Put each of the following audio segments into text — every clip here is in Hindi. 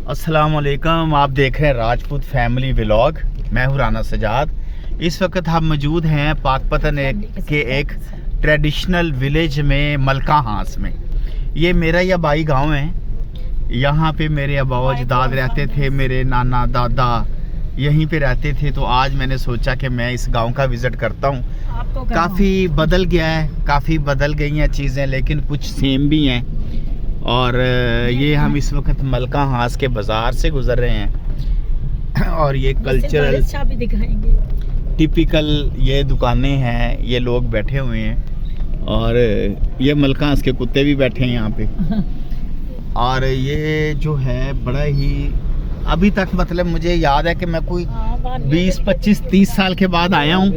अस्सलाम वालेकुम। आप देख रहे हैं राजपूत फैमिली व्लॉग। मैं हूं राना सजाद। इस वक्त हम मौजूद हैं पाकपतन के एक ट्रेडिशनल विलेज में, मलका हांस में। ये मेरा या बाई गांव है। यहाँ पे मेरे अबाव अजदाद रहते थे, मेरे नाना दादा यहीं पे रहते थे। तो आज मैंने सोचा कि मैं इस गांव का विज़िट करता हूँ। काफ़ी बदल गया है, काफ़ी बदल गई हैं चीज़ें, लेकिन कुछ सेम भी हैं। और ये हम इस वक्त मलका हांस के बाज़ार से गुज़र रहे हैं और ये कल्चरल भी दिखाएंगे। टिपिकल ये दुकानें हैं, ये लोग बैठे हुए हैं और ये मलका हांस के कुत्ते भी बैठे हैं यहाँ पे। और ये जो है बड़ा ही अभी तक, मतलब मुझे याद है कि मैं कोई 20, 25, 30 साल के बाद आया हूँ,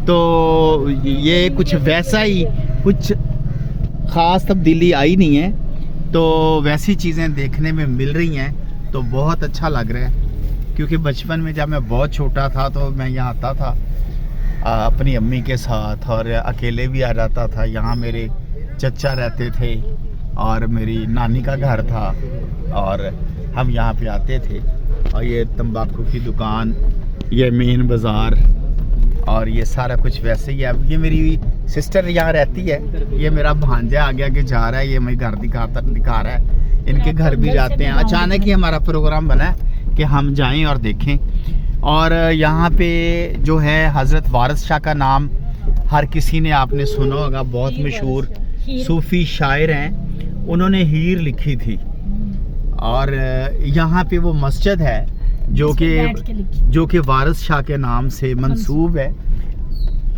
तो ये कुछ वैसा ही, कुछ ख़ास तब्दीली आई नहीं है। तो वैसी चीज़ें देखने में मिल रही हैं, तो बहुत अच्छा लग रहा है। क्योंकि बचपन में जब मैं बहुत छोटा था तो मैं यहाँ आता था अपनी अम्मी के साथ, और अकेले भी आ जाता था। यहाँ मेरे चचा रहते थे और मेरी नानी का घर था और हम यहाँ पे आते थे। और ये तंबाकू की दुकान, ये मेन बाज़ार, और ये सारा कुछ वैसे ही है। ये मेरी सिस्टर यहाँ रहती है, ये मेरा भांजा आगे आगे जा रहा है, ये मैं घर दिखा रहा है। इनके घर भी जाते हैं। अचानक ही हमारा प्रोग्राम बना है कि हम जाएं और देखें। और यहाँ पे जो है हज़रत वारिस शाह का नाम हर किसी ने आपने सुना होगा, बहुत मशहूर सूफ़ी शायर हैं। उन्होंने हीर लिखी थी और यहाँ पे वो मस्जिद है जो कि वारिस शाह के नाम से मंसूब है,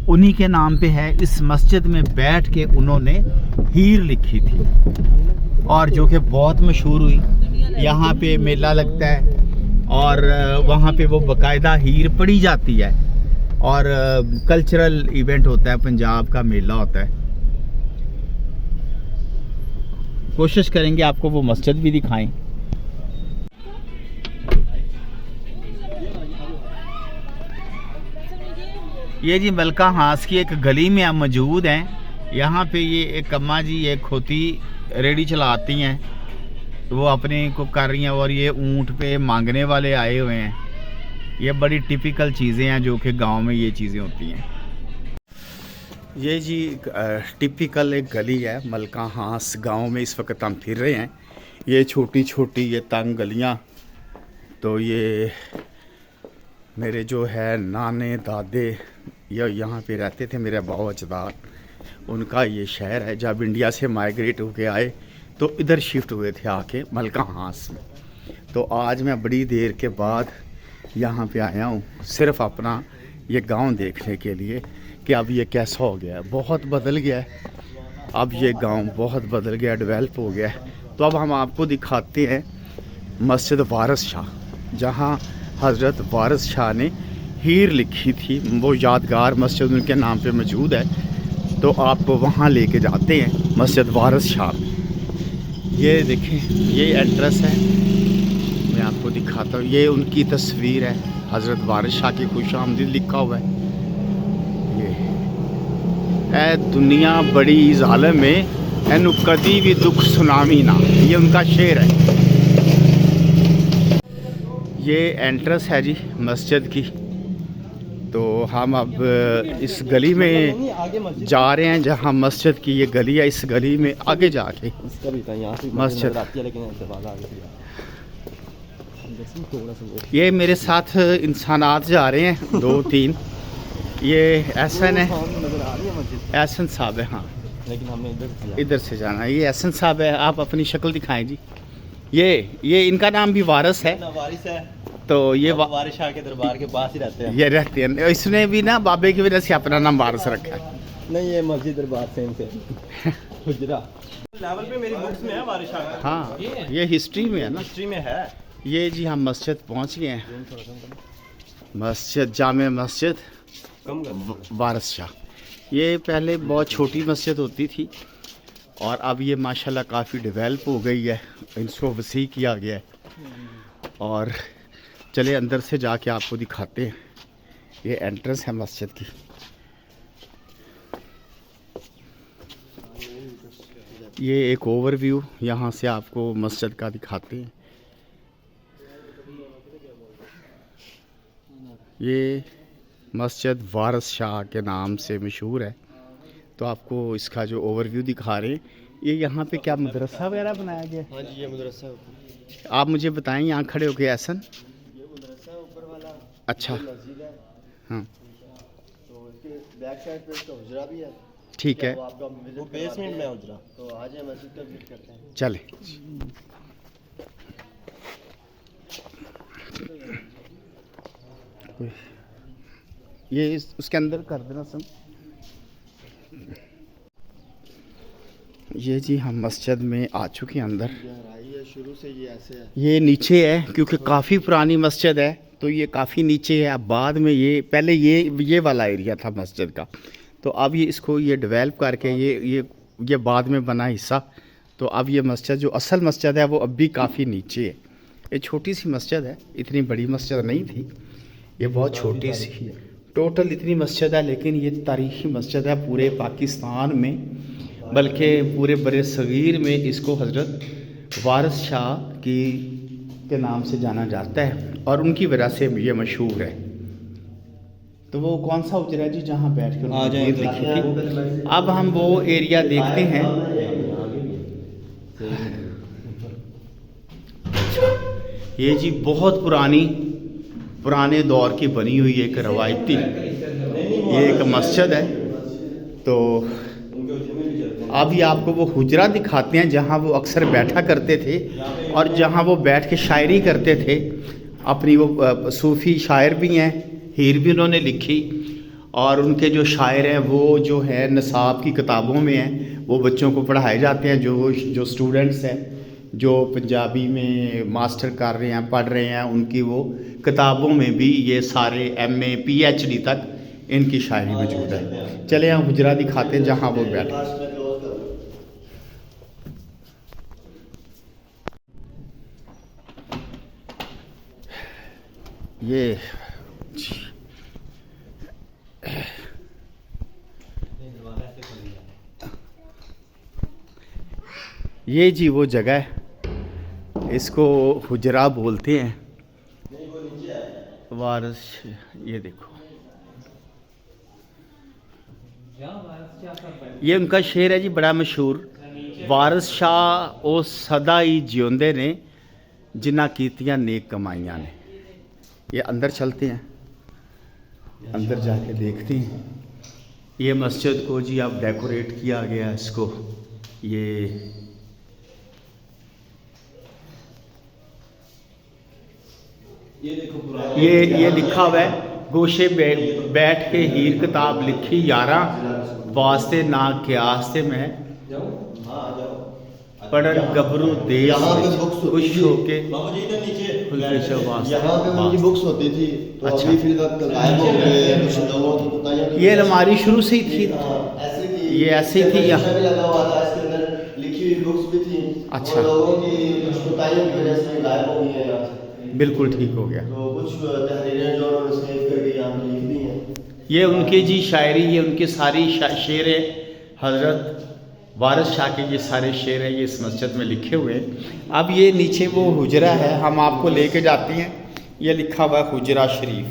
उन्हीं के नाम पे है। इस मस्जिद में बैठ के उन्होंने हीर लिखी थी और जो कि बहुत मशहूर हुई। यहाँ पे मेला लगता है और वहाँ पे वो बाकायदा हीर पढ़ी जाती है और कल्चरल इवेंट होता है, पंजाब का मेला होता है। कोशिश करेंगे आपको वो मस्जिद भी दिखाएं। ये जी मलका हांस की एक गली में हम मौजूद हैं। यहाँ पे ये एक अम्मा जी एक खोती रेडी चलाती हैं, वो अपने को कर रही हैं और ये ऊंट पे मांगने वाले आए हुए हैं। ये बड़ी टिपिकल चीज़ें हैं जो कि गांव में ये चीज़ें होती हैं। ये जी टिपिकल एक गली है मलका हांस गांव में। इस वक्त हम फिर रहे हैं। ये छोटी छोटी ये तंग गलियाँ, तो ये मेरे जो है नाने दादे या यहाँ पे रहते थे, मेरे बाबा अजदाद, उनका ये शहर है। जब इंडिया से माइग्रेट होके आए तो इधर शिफ्ट हुए थे आके मलका हांस में। तो आज मैं बड़ी देर के बाद यहाँ पे आया हूँ, सिर्फ अपना ये गांव देखने के लिए कि अब ये कैसा हो गया है। बहुत बदल गया है, अब ये गांव बहुत बदल गया, डेवलप हो गया है। तो अब हम आपको दिखाते हैं मस्जिद वारिस शाह, जहाँ हज़रत वारिस शाह ने हीर लिखी थी। वो यादगार मस्जिद उनके नाम पे मौजूद है, तो आपको वहाँ लेके जाते हैं मस्जिद वारिस शाह। ये देखें, ये एड्रेस है, मैं आपको दिखाता हूँ। ये उनकी तस्वीर है, हज़रत वारिस शाह की खुशामदीद लिखा हुआ है। ये ए दुनिया बड़ी ज़ालिम में एनु कदी भी दुख सुनामी ना, ये उनका शेर है। ये एंट्रेंस है जी मस्जिद की। तो हम अब इस गली में जा रहे हैं जहाँ मस्जिद की ये गली है। इस गली में आगे जाके मस्जिद, ये मेरे साथ इंसानात जा रहे हैं 2-3। ये एहसन है, एहसन साहब है। हाँ, लेकिन हमें इधर से जाना है। ये एहसन साहब है, आप अपनी शक्ल दिखाएं जी। ये इनका नाम भी वारिस है, तो ये वारिस शाह के दरबार के पास ही रहते हैं। ये रहते हैं, इसने भी ना बाबे की वजह से अपना नाम वारिस रखा है। नहीं, ये मस्जिद दरबार सेम से गुजरा लेवल पे मेरी बुक्स में है वारिस शाह का। हाँ, ये हिस्ट्री में है ना, हिस्ट्री में है। ये जी हम मस्जिद पहुंच गए हैं, मस्जिद जामे मस्जिद वारिस शाह। ये पहले बहुत छोटी मस्जिद होती थी और अब ये माशाल्लाह काफ़ी डेवलप हो गई है, इसको वसी किया गया है। और चले अंदर से जाके आपको दिखाते हैं। ये एंट्रेंस है मस्जिद की। ये एक ओवरव्यू यहाँ से आपको मस्जिद का दिखाते हैं। ये मस्जिद वारिस शाह के नाम से मशहूर है। तो आपको इसका जो ओवरव्यू दिखा रहे हैं, ये यहाँ पे क्या मदरसा वगैरह बनाया गया है? हाँ जी, ये मदरसा है। आप मुझे बताएं यहाँ खड़े होके एहसन। ये मदरसा है ऊपर वाला। अच्छा, मस्जिद है। हाँ तो इसके बैक साइड पे इसका हुजरा भी है। ठीक है, वो आपका वो बेसमेंट में हुजरा। तो आज ये मस्जिद का विजिट करते हैं। चले। ये उसके अंदर कर देना सब। ये जी हम मस्जिद में आ चुके हैं अंदर। शुरू से ये ऐसे है। ये नीचे है क्योंकि काफ़ी पुरानी मस्जिद है, तो ये काफ़ी नीचे है। अब बाद में ये पहले ये वाला एरिया था मस्जिद का, तो अब ये इसको ये डेवलप करके ये बाद में बना हिस्सा। तो अब ये मस्जिद जो असल मस्जिद है वो अब भी काफ़ी नीचे है। ये छोटी सी मस्जिद है, इतनी बड़ी मस्जिद नहीं थी, ये बहुत छोटी सी टोटल इतनी मस्जिद है। लेकिन ये तारीखी मस्जिद है पूरे पाकिस्तान में, बल्कि पूरे बरे सगीर में इसको हज़रत वारिस शाह के नाम से जाना जाता है और उनकी वजह से ये मशहूर है। तो वो कौन सा उजरा है जी जहाँ बैठ कर उन्होंने लिखी थी? अब हम वो एरिया देखते हैं। ये जी बहुत पुराने दौर की बनी हुई एक रवायती ये एक मस्जिद है। तो अभी आपको वो हुजरा दिखाते हैं जहाँ वो अक्सर बैठा करते थे और जहाँ वो बैठ के शायरी करते थे अपनी। वो सूफ़ी शायर भी हैं, हीर भी उन्होंने लिखी, और उनके जो शायर हैं वो जो है निसाब की किताबों में हैं, वो बच्चों को पढ़ाए जाते हैं। जो स्टूडेंट्स हैं जो पंजाबी में मास्टर कर रहे हैं, पढ़ रहे हैं, उनकी वो किताबों में भी ये सारे MA PhD तक इनकी शायरी मौजूद है। चले यहाँ हुजरा दिखाते हैं जहाँ वो बैठे। ये जी वो जगह है, इसको हुजरा बोलते हैं। वारिस, ये देखो ये उनका शेर है जी बड़ा मशहूर। वारिस शाह ओ सदा ही जिਉਂਦੇ ने जिन्ना कीतियां नेक कमाइयां ने। ये अंदर चलते हैं, अंदर जाके देखते हैं। ये मस्जिद को जी अब डेकोरेट किया गया, इसको ये लिखा हुआ है, गोशे बैठ के हीर किताब लिखी यारा, वास्ते ना क्यास्ते में पढ़न गबरू देश खुश होके। यहाँ पे उनकी बुक्स होती थी, तो अच्छा। अभी फिर गायब हो गए कुछ लोगों की पता नहीं। ये अलमारी शुरू से ही थी, ऐसे थी, ये ऐसे ही थी यहाँ भी लगा हुआ था, इसके अंदर लिखी हुई बुक्स भी थी। अच्छा। और लोगों की कुछ कोताहियों की वजह से गायब हो गई है यहाँ से। बिल्कुल ठीक हो गया। तो कुछ तहरीरें जो उन्होंने सेव करके यहाँ पे लिख दी हैं। ये उनकी जी शायरी, ये उनकी सारी शेर है, हज़रत वारिस शाह के ये सारे शेर हैं, ये इस मस्जिद में लिखे हुए हैं। अब ये नीचे वो हुजरा है, हम आपको लेके जाते हैं। ये लिखा हुआ है हुजरा शरीफ।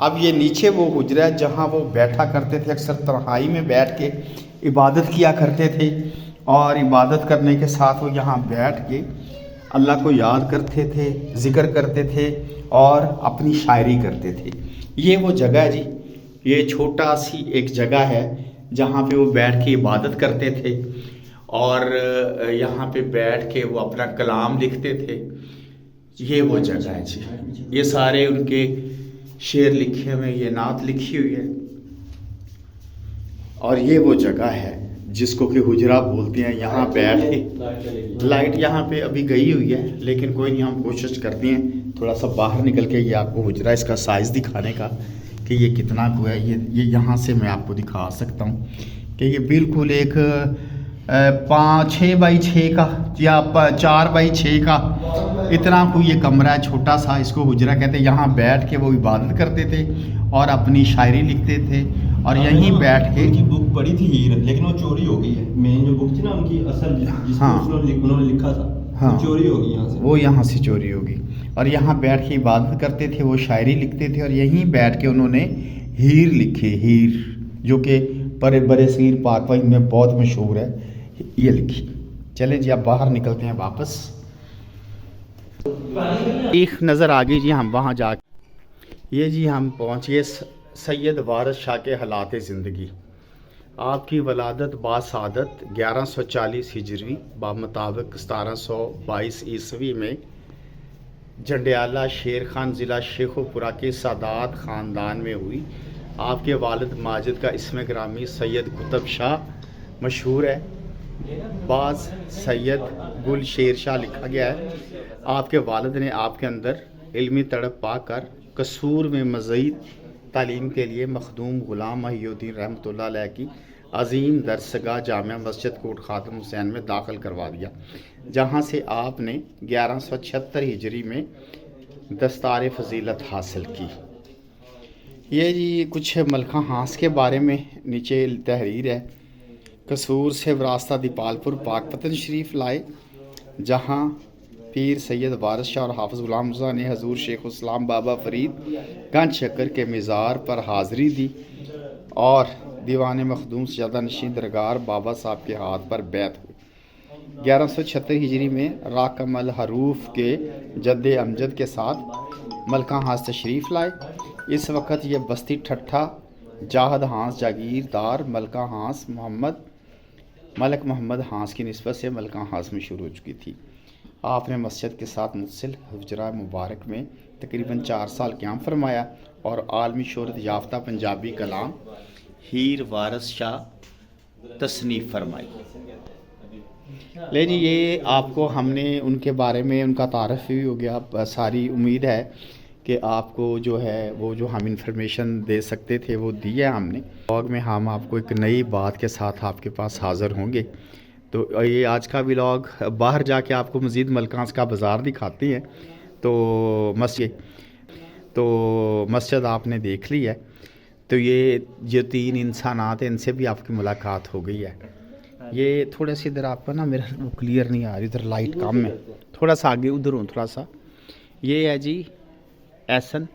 अब ये नीचे वो हुजरा है जहाँ वो बैठा करते थे, अक्सर तन्हाई में बैठ के इबादत किया करते थे, और इबादत करने के साथ वो यहाँ बैठ के अल्लाह को याद करते थे, ज़िक्र करते थे और अपनी शायरी करते थे। ये वो जगह है जी, ये छोटा सी एक जगह है जहाँ पे वो बैठ के इबादत करते थे और यहाँ पे बैठ के वो अपना कलाम लिखते थे। ये वो जगह है जी, ये सारे उनके शेर लिखे हुए, ये नात लिखी हुई है, और ये वो जगह है जिसको कि हुजरा बोलते हैं। यहाँ बैठ के लाइट यहाँ पे अभी गई हुई है, लेकिन कोई नहीं, हम कोशिश करते हैं थोड़ा सा बाहर निकल के ये आपको हुजरा इसका साइज़ दिखाने का कि ये कितना को है। ये यहाँ से मैं आपको दिखा सकता हूँ कि ये बिल्कुल एक 5-6 बाई 6 का या 4 बाई 6 का इतना कोई ये कमरा है, छोटा सा, इसको हुजरा कहते हैं। यहाँ बैठ के वो इबादत करते थे और अपनी शायरी लिखते थे, और यहीं बैठ के उनकी बुक पढ़ी थी हीर, लेकिन वो चोरी हो गई है। मेन जो बुक थी ना उनकी असल, जिसको हाँ। उन्होंने लिखा था, हाँ, चोरी हो गई यहाँ से। वो यहाँ से चोरी होगी। और यहाँ बैठ के इबादत करते थे, वो शायरी लिखते थे और यहीं बैठ के उन्होंने हीर लिखे, हीर जो कि बड़े बड़े सीर पाकवा में बहुत मशहूर है, ये लिखी। चलें जी, अब बाहर निकलते हैं वापस। एक नज़र आ गई जी हम वहाँ जा, ये जी हम पहुँच गए सैयद वारिस शाह के हालात ज़िंदगी। आपकी वलादत बासादत 1140 हिजरी बामुताबिक 1722 ईस्वी में जंडियाला शेर खान ज़िला शेखोपुरा के सादात ख़ानदान में हुई। आपके वालिद माजिद का इसमें ग्रामी सैयद कुतुब शाह मशहूर है, बाज़ सैयद गुल शेर शाह लिखा गया है। आपके वालिद ने आपके अंदर इल्मी तड़प पाकर कसूर में मज़ीद तालीम के लिए मखदूम ग़ुलाम महिउद्दीन रहमतुल्लाह अलैह की अज़ीम दरसगाह जामिया मस्जिद कोट ख़ातम हुसैन में दाखिल करवा दिया, जहाँ से आपने 1176 हिजरी में दस्तार फजीलत हासिल की। ये जी कुछ मलका हास के बारे में नीचे तहरीर है। कसूर से वरासता दीपालपुर पाकपतन शरीफ लाए, जहाँ पीर सैयद वारिस शाह और हाफिज़ ग़ुलाम रज़ा ने हजूर शेख इस्लाम बाबा फरीद गंज शक्कर के मज़ार पर हाज़री दी और दीवान मखदूम सजादा नशीन दरगार बाबा साहब के हाथ पर बैत हुई। 1176 हिजरी में राकम अल हरूफ के जद्दे अमजद के साथ मलका हास तशरीफ़ लाए। इस वक्त ये बस्ती ठट्ठा जाहद हांस जागीरदार मलका हांस मलक मोहम्मद हांस की निस्बत से मलका हांस मशहूर हो चुकी थी। आपने मस्जिद के साथ मुत्सिल हुजरा मुबारक में तकरीबन 4 साल क़याम फरमाया और आलमी शोहरत याफ्ता पंजाबी कलाम हीर वारिस शाह तसनीफ़ फरमाई। ले जी, ये आपको हमने उनके बारे में उनका तारफ़ भी हो गया। सारी उम्मीद है कि आपको जो है वो जो हम इंफॉर्मेशन दे सकते थे वो दी है हमने। व्लॉग में हम आपको एक नई बात के साथ आपके पास हाज़िर होंगे। तो ये आज का व्लॉग बाहर जाके आपको मज़ीद मलकांस का बाज़ार दिखाती है। तो मस्जिद आपने देख ली है। तो ये जो 3 इंसानात हैं इनसे भी आपकी मुलाकात हो गई है। ये थोड़ा सा इधर आपका ना मेरा वो क्लियर नहीं आ रही, इधर लाइट कम है, थोड़ा सा आगे उधर हूँ थोड़ा सा। ये है जी एहसन,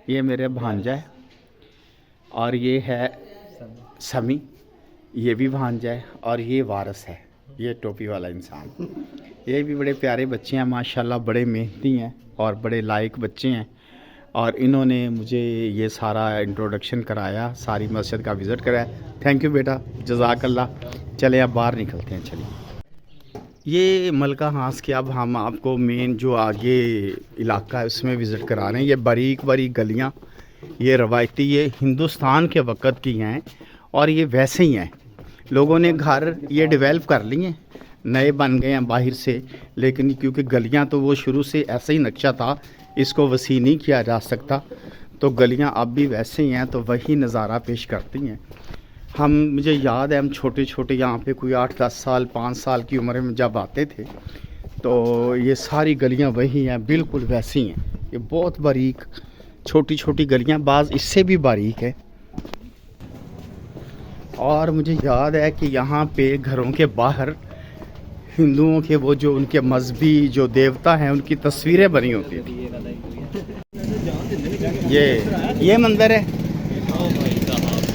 ये मेरे भांजा है, और ये है समी, ये भी भांजा है, और ये वारिस है, ये टोपी वाला इंसान। ये भी बड़े प्यारे बच्चे हैं माशाल्लाह, बड़े मेहनती हैं और बड़े लायक बच्चे हैं। और इन्होंने मुझे ये सारा इंट्रोडक्शन कराया, सारी मस्जिद का विज़िट कराया। थैंक यू बेटा, जज़ाकल्लाह। चले अब बाहर निकलते हैं। चलिए, ये मलका हांस के अब हम आपको मेन जो आगे इलाका है उसमें विज़िट करा रहे हैं। ये बारीक बारीक गलियाँ, ये रवायती, ये हिंदुस्तान के वक़्त की हैं और ये वैसे ही हैं। लोगों ने घर ये डेवलप कर लिए, नए बन गए हैं बाहर से, लेकिन क्योंकि गलियां तो वो शुरू से ऐसा ही नक्शा था, इसको वसी नहीं किया जा सकता, तो गलियां अब भी वैसे ही हैं, तो वही नज़ारा पेश करती हैं। मुझे याद है हम छोटे छोटे यहाँ पे कोई 8-10 साल 5 साल की उम्र में जब आते थे, तो ये सारी गलियाँ वही हैं, बिल्कुल वैसी हैं। ये बहुत बारीक छोटी छोटी गलियाँ, बाज़ इससे भी बारीक है। और मुझे याद है कि यहाँ पे घरों के बाहर हिंदुओं के वो जो उनके मजहबी जो देवता हैं उनकी तस्वीरें बनी होती थी। ये मंदिर है,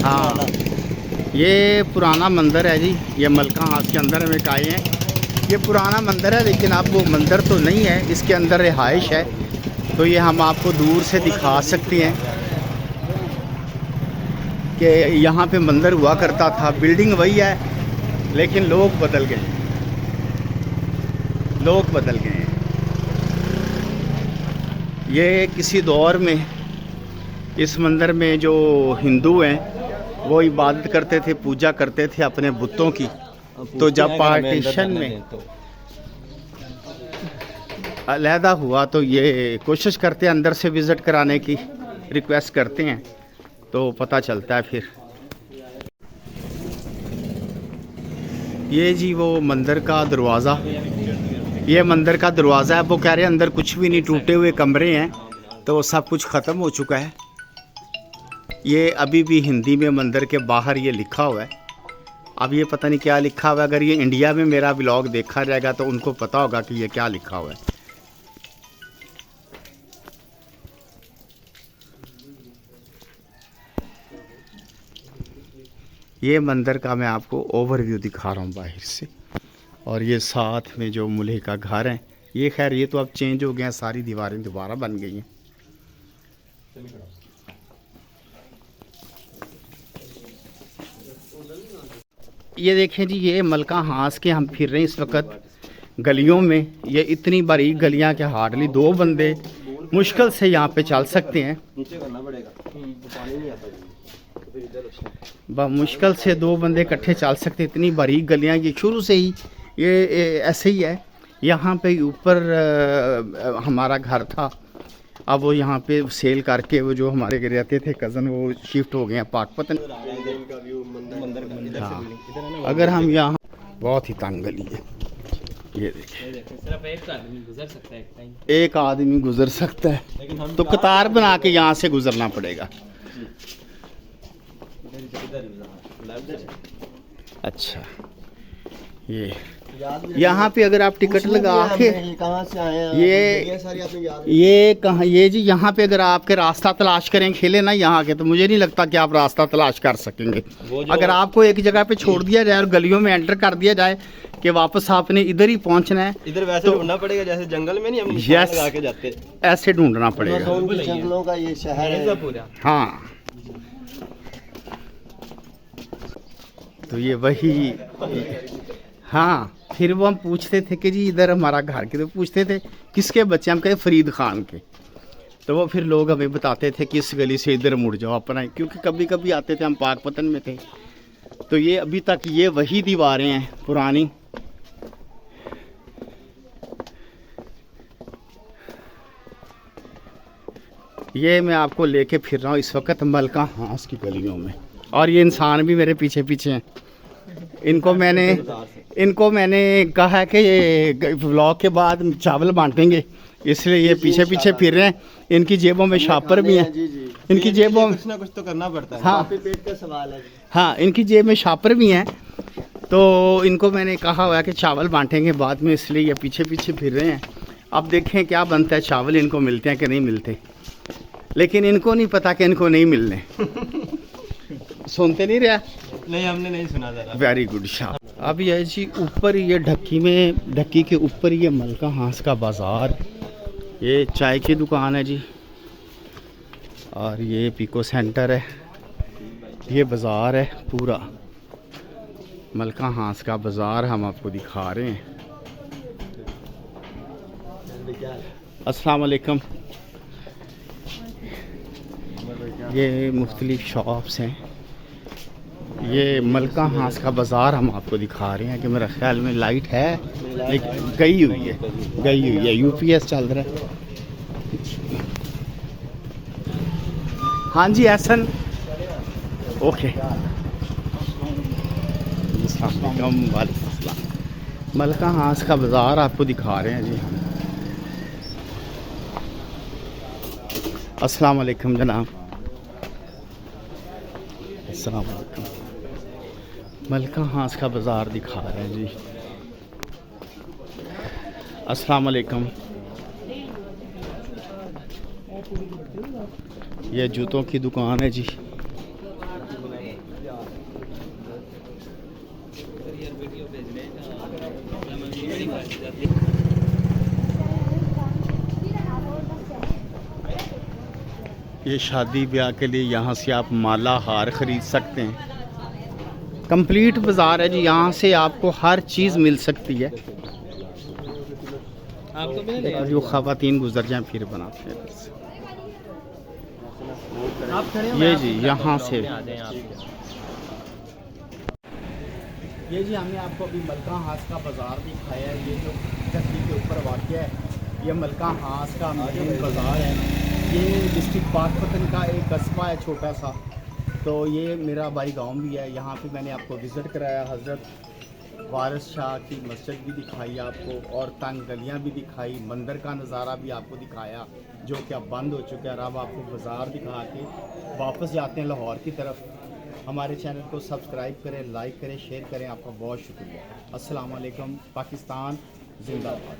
हाँ ये पुराना मंदिर है जी। ये मलका हांस के अंदर में आए हैं। ये पुराना मंदिर है, लेकिन अब वो मंदिर तो नहीं है, इसके अंदर रिहाइश है। तो ये हम आपको दूर से दिखा सकते हैं कि यहाँ पे मंदिर हुआ करता था। बिल्डिंग वही है, लेकिन लोग बदल गए हैं। ये किसी दौर में इस मंदिर में जो हिंदू हैं वो इबादत करते थे, पूजा करते थे अपने बुतों की। तो जब पार्टीशन में अलहदा हुआ तो ये कोशिश करते हैं अंदर से विज़िट कराने की, रिक्वेस्ट करते हैं, तो पता चलता है फिर। ये जी वो मंदिर का दरवाज़ा, ये मंदिर का दरवाज़ा है। वो कह रहे हैं अंदर कुछ भी नहीं, टूटे हुए कमरे हैं, तो सब कुछ ख़त्म हो चुका है। ये अभी भी हिंदी में मंदिर के बाहर ये लिखा हुआ है। अब ये पता नहीं क्या लिखा हुआ है। अगर ये इंडिया में मेरा व्लॉग देखा जाएगा तो उनको पता होगा कि ये क्या लिखा हुआ है। ये मंदिर का मैं आपको ओवरव्यू दिखा रहा हूँ बाहर से। और ये साथ में जो मुल्हे का घर है, ये खैर ये तो अब चेंज हो गया, सारी दीवारें दोबारा बन गई हैं। ये देखें जी, ये मलका हांस के हम फिर रहे हैं इस वक्त गलियों में। ये इतनी बारीक गलियां कि हार्डली 2 बंदे मुश्किल से यहाँ पे चल सकते हैं। नीचे करना पड़ेगा, पानी नहीं आता मुश्किल से 2 बंदे इकट्ठे चल सकते, इतनी बारीक गलियां। ये शुरू से ही ये ऐसे ही है। यहाँ पे ऊपर हमारा घर था, अब वो यहाँ पे सेल करके वो जो हमारे रहते थे कज़न, वो शिफ्ट हो गए हैं पाकपतन। हाँ, अगर हम यहाँ बहुत ही तंग गली है, ये देखिए सिर्फ एक आदमी गुजर सकता है एक आदमी गुजर सकता है, लेकिन हम तो कतार बना के यहाँ से गुजरना पड़ेगा। अच्छा, ये यहाँ पे अगर आप टिकट लगा के कहाँ से आए हैं, ये सारी आपने याद ये कहाँ, ये जी यहाँ पे अगर आपके रास्ता तलाश करें खेले ना यहाँ के, तो मुझे नहीं लगता कि आप रास्ता तलाश कर सकेंगे। अगर आपको एक जगह पे छोड़ दिया जाए और गलियों में एंटर कर दिया जाए कि वापस आपने इधर ही पहुँचना है, इधर वैसे तो ढूंढना पड़ेगा जैसे जंगल में नहीं हम यस लगा के जाते, ऐसे ढूंढना पड़ेगा। जंगलों का ये शहर है पूरा। हाँ, तो ये वही। हाँ, फिर वो हम पूछते थे कि जी इधर हमारा घर के, तो पूछते थे किसके बच्चे, हम कहे फरीद खान के। तो वो फिर लोग हमें बताते थे कि इस गली से इधर मुड़ जाओ अपना, क्योंकि कभी कभी आते थे, हम पाकपतन में थे। तो ये अभी तक ये वही दीवारें हैं पुरानी। ये मैं आपको लेके फिर रहा हूँ इस वक्त मलका हांस की गलियों में, और ये इंसान भी मेरे पीछे पीछे हैं। इनको मैंने कहा है कि ये व्लॉग के बाद चावल बांटेंगे, इसलिए ये पीछे पीछे फिर रहे हैं। इनकी जेबों में शापर भी हैं, इनकी जेबों में कुछ ना कुछ तो करना पड़ता है। हाँ, पेट का सवाल है। हाँ, इनकी जेब में शापर भी हैं। तो इनको मैंने कहा हुआ है कि चावल बांटेंगे बाद में, इसलिए ये पीछे पीछे फिर रहे हैं। अब देखें क्या बनता है, चावल इनको मिलते हैं कि नहीं मिलते, लेकिन इनको नहीं पता कि इनको नहीं मिलने। सुनते नहीं रहा? नहीं, हमने नहीं सुना जरा। Very good Shah. अब ये जी ऊपर, ये ढक्की के ऊपर ये मलका हांस का बाज़ार, ये चाय की दुकान है जी, और ये पिको सेंटर है, ये बाज़ार है पूरा मलका हांस का बाज़ार हम आपको दिखा रहे हैं। अस्सलाम वालेकुम। ये मुख्तलिफ शॉप्स हैं, ये मलका हांस का बाज़ार हम आपको दिखा रहे हैं कि मेरा ख्याल में लाइट है लेकिन गई हुई है, यूपीएस चल रहा है। हाँ जी एहसन, ओके। वालेकुम अस्सलाम। मलका हांस का बाज़ार आपको दिखा रहे हैं जी हम। अस्सलाम वालेकुम जनाब। अस्सलाम वालेकुम। मलका हांस का बाज़ार दिखा रहे हैं जी। अस्सलाम वालेकुम। ये जूतों की दुकान है जी। ये शादी ब्याह के लिए यहाँ से आप माला हार ख़रीद सकते हैं। कंप्लीट बाज़ार है जी, यहाँ से आपको हर चीज़ मिल सकती है। आपको जो ख़वातीन गुजर जाएं फिर बनाते हैं ये जी यहाँ से। ये जी हमने आपको अभी मलका हांस का बाज़ार दिखाया है। ये जो ढक्की के ऊपर वाक़या है, ये मलका हांस का मेन बाज़ार है। ये डिस्ट्रिक्ट पाकपतन का एक कस्बा है छोटा सा। तो ये मेरा भाई गांव भी है, यहाँ पे मैंने आपको विज़िट कराया। हज़रत वारिस शाह की मस्जिद भी दिखाई आपको, और तंग गलियाँ भी दिखाई, मंदिर का नज़ारा भी आपको दिखाया जो कि अब बंद हो चुका है। और अब आपको बाज़ार दिखा के वापस जाते हैं लाहौर की तरफ। हमारे चैनल को सब्सक्राइब करें, लाइक करें, शेयर करें। आपका बहुत शुक्रिया। अस्सलाम वालेकुम। पाकिस्तान जिंदाबाद।